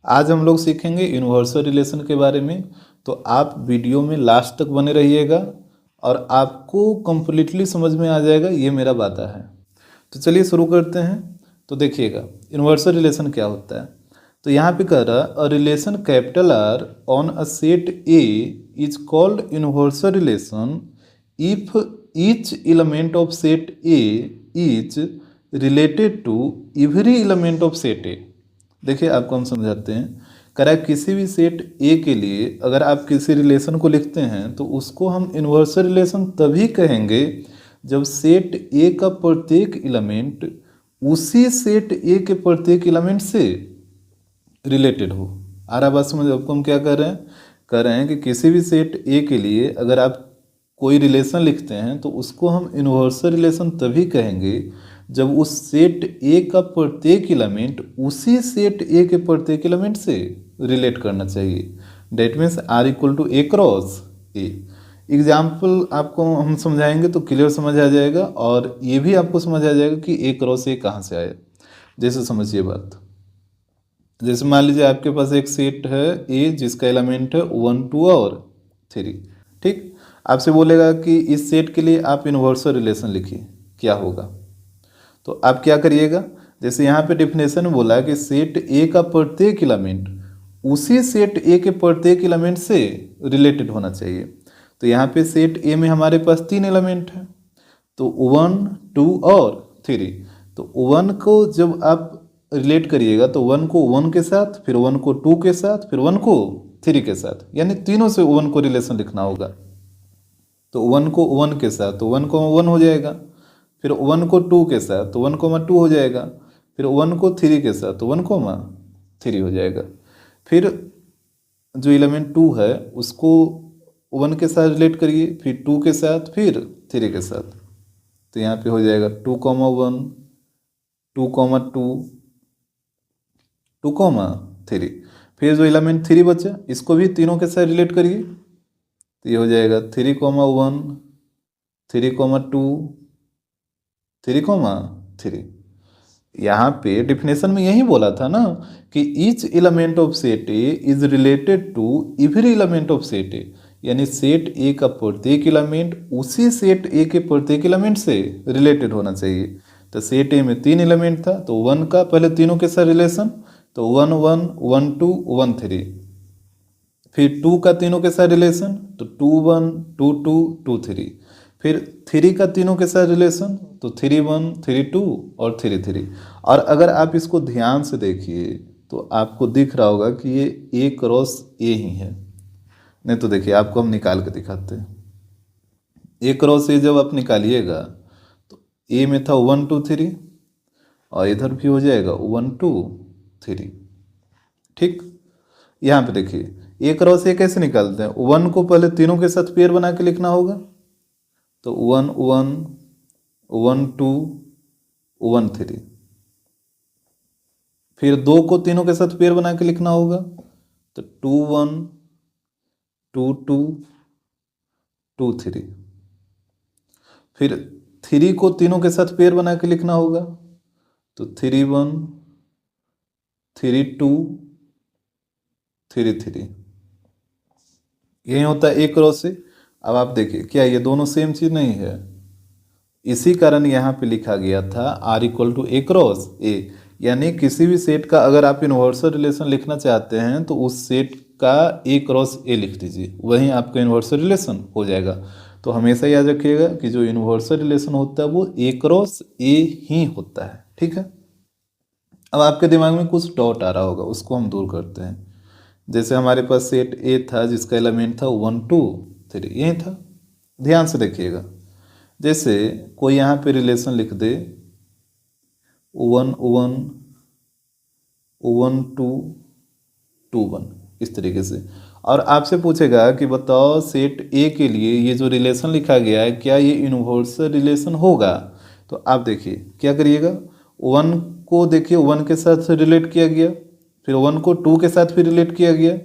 आज हम लोग सीखेंगे यूनिवर्सल रिलेशन के बारे में। तो आप वीडियो में लास्ट तक बने रहिएगा और आपको कंप्लीटली समझ में आ जाएगा, ये मेरा वादा है। तो चलिए शुरू करते हैं। तो देखिएगा यूनिवर्सल रिलेशन क्या होता है। तो यहाँ पे कह रहा a relation capital R on a set A is called universal relation if each element of set A is related to every element of set A. देखिए आपको हम समझाते हैं। कह रहा है किसी भी सेट ए के लिए अगर आप किसी रिलेशन को लिखते हैं तो उसको हम इन्वर्सल रिलेशन तभी कहेंगे जब सेट ए का प्रत्येक एलिमेंट उसी सेट ए के प्रत्येक एलिमेंट से रिलेटेड हो। आ रहा बात समझ? आपको हम क्या कर रहे हैं, कह रहे हैं कि किसी भी सेट ए के लिए अगर आप कोई रिलेशन लिखते हैं तो उसको हम इन्वर्सल रिलेशन तभी कहेंगे जब उस सेट ए का प्रत्येक एलिमेंट उसी सेट ए के प्रत्येक एलिमेंट से रिलेट करना चाहिए। That means R equal to A cross A. Example आपको हम समझाएंगे तो क्लियर समझ आ जाएगा और ये भी आपको समझ आ जाएगा कि ए क्रॉस ए कहाँ से आया। जैसे समझिए बात, जैसे मान लीजिए आपके पास एक सेट है ए जिसका एलिमेंट है 1 2 और 3। ठीक, आपसे बोलेगा कि इस सेट के लिए आप यूनिवर्सल रिलेशन लिखिए, क्या होगा। तो आप क्या करिएगा, जैसे यहाँ पे डेफिनेशन में बोला है कि सेट ए का प्रत्येक एलिमेंट उसी सेट ए के प्रत्येक एलिमेंट से रिलेटेड होना चाहिए। तो यहाँ पे सेट ए में हमारे पास 3 एलिमेंट हैं, तो 1 2 और 3। तो 1 को जब आप रिलेट करिएगा तो 1 को 1 के साथ, फिर 1 को 2 के साथ, फिर 1 को 3 के साथ, यानी तीनों से 1 को रिलेशन लिखना होगा। तो 1 को 1 के साथ तो 1 को 1 हो जाएगा, फिर 1 को 2 के साथ तो 1 को 2 हो जाएगा, फिर 1 को 3 के साथ तो 1 को 3 हो जाएगा। फिर जो एलिमेंट 2 है उसको 1 के साथ रिलेट करिए, फिर 2 के साथ, फिर 3 के साथ। तो यहाँ पे हो जाएगा 2 1 2 2 2 3। फिर जो एलिमेंट 3 बचा इसको भी तीनों के साथ रिलेट करिए, तो ये हो जाएगा 3 1 3 2 3 3। यहाँ पे डिफिनेशन में यही बोला था ना कि each element of set A is related to every element of set A, यानी सेट ए का प्रत्येक एलिमेंट उसी सेट ए के प्रत्येक एलिमेंट से रिलेटेड होना चाहिए। तो सेट ए में 3 एलिमेंट था तो 1 का पहले तीनों के साथ रिलेशन, तो 1 1 1 2 1 3। फिर 2 का तीनों के साथ रिलेशन, तो 2 1 2 2 2 3। फिर 3 का तीनों के साथ रिलेशन, तो 3 1 3 2 और 3 3। और अगर आप इसको ध्यान से देखिए तो आपको दिख रहा होगा कि ये ए क्रॉस ए ही है। नहीं तो देखिए आपको हम निकाल के दिखाते हैं। ए क्रॉस ए जब आप निकालिएगा तो ए में था 1 2 3 और इधर भी हो जाएगा 1 2 3। ठीक, यहाँ पे देखिए ए क्रॉस ए कैसे निकालते हैं। 1 को पहले तीनों के साथ पेयर बना के लिखना होगा, तो 1 1 1 2 1 3। फिर 2 को तीनों के साथ पेयर बना के लिखना होगा, तो 2 1 2 2 2 3। फिर 3 को तीनों के साथ पेयर बना के लिखना होगा, तो 3 1 3 2 3 3। यही होता है ए क्रॉस से। अब आप देखिए क्या ये दोनों सेम चीज नहीं है, इसी कारण यहाँ पे लिखा गया था R equal to A cross A. यानी किसी भी सेट का अगर आप इन्वर्सल रिलेशन लिखना चाहते हैं तो उस सेट का ए क्रॉस ए लिख दीजिए, वहीं आपका इन्वर्सल रिलेशन हो जाएगा। तो हमेशा याद रखिएगा कि जो इन्वर्सल रिलेशन होता है वो ए क्रॉस ए ही होता है। ठीक है, अब आपके दिमाग में कुछ डाउट आ रहा होगा, उसको हम दूर करते हैं। जैसे हमारे पास सेट ए था जिसका एलिमेंट था 1 2 3, यही था। ध्यान से देखिएगा, जैसे कोई यहाँ पे रिलेशन लिख दे 1 1 1 2 2 1 इस तरीके से, और आपसे पूछेगा कि बताओ सेट ए के लिए ये जो रिलेशन लिखा गया है क्या ये यूनिवर्सल रिलेशन होगा। तो आप देखिए क्या करिएगा, 1 को देखिए 1 के साथ रिलेट किया गया, फिर 1 को 2 के साथ भी रिलेट किया गया,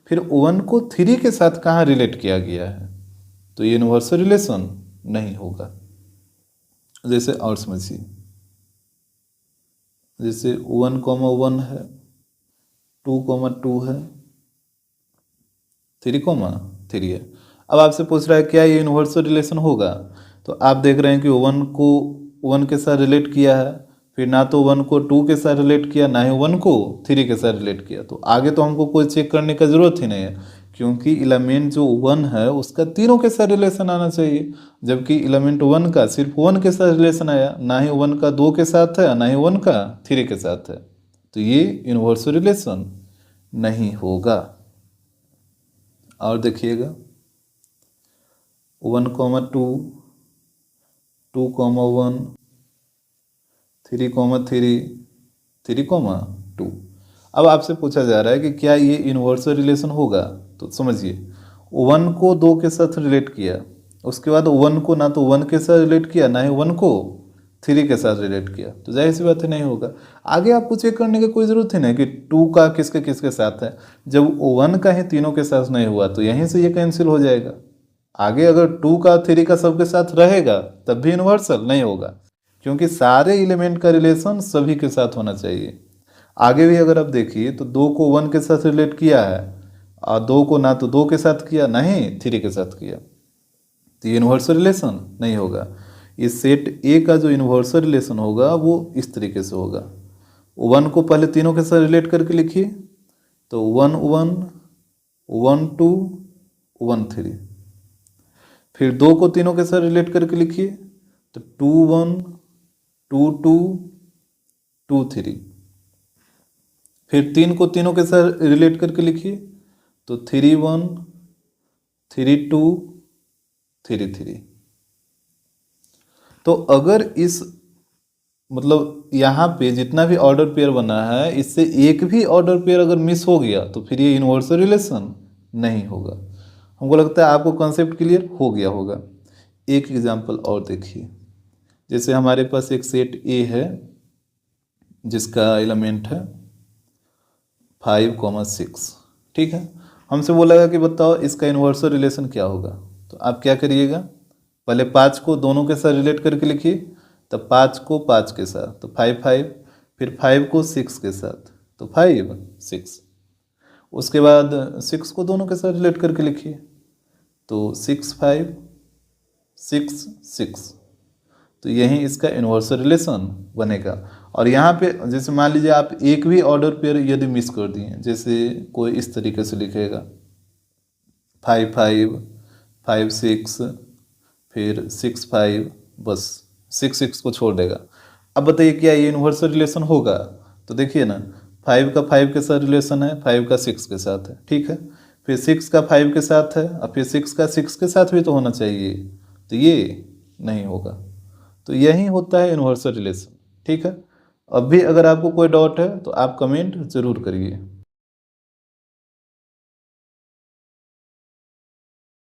फिर 1 को 3 के साथ कहाँ रिलेट किया गया है, तो ये यूनिवर्सल रिलेशन नहीं होगा। जैसे और समझिए, जैसे 1 1 है, 2,2 है, 3,3 है। अब आपसे पूछ रहा है क्या ये यूनिवर्सल रिलेशन होगा, तो आप देख रहे हैं कि 1 को 1 के साथ रिलेट किया है, फिर ना तो 1 को 2 के साथ रिलेट किया, ना ही 1 को 3 के साथ रिलेट किया। तो आगे तो हमको कोई चेक करने का ज़रूरत ही नहीं है, क्योंकि एलिमेंट जो 1 है उसका तीनों के साथ रिलेशन आना चाहिए, जबकि एलिमेंट 1 का सिर्फ 1 के साथ रिलेशन आया, ना ही 1 का 2 के साथ है, ना ही 1 का 3 के साथ है। तो ये यूनिवर्सल रिलेशन नहीं होगा। और देखिएगा 1,2, 2,1, 3,3, 3,2। अब आपसे पूछा जा रहा है कि क्या ये यूनिवर्सल रिलेशन होगा, तो समझिए 1 को 2 के साथ रिलेट किया, उसके बाद 1 को ना तो 1 के साथ रिलेट किया, ना ही 1 को 3 के साथ रिलेट किया, तो जाहिर सी बात है नहीं होगा। आगे आपको चेक करने की कोई ज़रूरत ही नहीं कि 2 का किसके किसके साथ है। जब 1 का ही तीनों के साथ नहीं हुआ तो यहीं से ये कैंसिल हो जाएगा। आगे अगर 2 का 3 का सबके साथ रहेगा तब भी यूनिवर्सल नहीं होगा, क्योंकि सारे एलिमेंट का रिलेशन सभी के साथ होना चाहिए। आगे भी अगर आप देखिए तो 2 को 1 के साथ रिलेट किया है, और 2 को ना तो 2 के साथ किया, ना ही 3 के साथ किया, तो यूनिवर्सल रिलेशन नहीं होगा। इस सेट ए का जो यूनिवर्सल रिलेशन होगा वो इस तरीके से होगा। 1 को पहले तीनों के साथ रिलेट करके लिखिए, तो 1 1, 1 2, 1 3। फिर 2 को तीनों के साथ रिलेट करके लिखिए, तो 2 1, 2 2, 2 3। फिर 3 को तीनों के साथ रिलेट करके लिखिए, तो 3 1, 3 2, 3 3। तो अगर इस मतलब यहाँ पे जितना भी ऑर्डर पेयर बना है इससे एक भी ऑर्डर पेयर अगर मिस हो गया तो फिर ये यूनिवर्सल रिलेशन नहीं होगा। हमको लगता है आपको कॉन्सेप्ट क्लियर हो गया होगा। एक एग्जांपल और देखिए, जैसे हमारे पास एक सेट ए है जिसका एलिमेंट है 5,6, ठीक है। हमसे बोला कि बताओ इसका यूनिवर्सल रिलेशन क्या होगा, तो आप क्या करिएगा, पहले 5 को दोनों के साथ रिलेट करके लिखिए, तब 5 को 5 के साथ तो 5 5, फिर 5 को 6 के साथ तो 5 6, उसके बाद 6 को दोनों के साथ रिलेट करके लिखिए, तो 6 5 6 6, तो यही इसका यूनिवर्सल रिलेशन बनेगा। और यहाँ पे जैसे मान लीजिए आप एक भी ऑर्डर पेयर यदि मिस कर दिए, जैसे कोई इस तरीके से लिखेगा 5 5 5 6, फिर 6 5, बस 6 6 को छोड़ देगा। अब बताइए क्या ये यूनिवर्सल रिलेशन होगा, तो देखिए ना 5 का 5 के साथ रिलेशन है, 5 का 6 के साथ है, ठीक है, फिर 6 का 5 के साथ है, और फिर 6 का 6 के साथ भी तो होना चाहिए, तो ये नहीं होगा। तो यही होता है यूनिवर्सल रिलेशन, ठीक है। अब भी अगर आपको कोई डाउट है तो आप कमेंट ज़रूर करिए।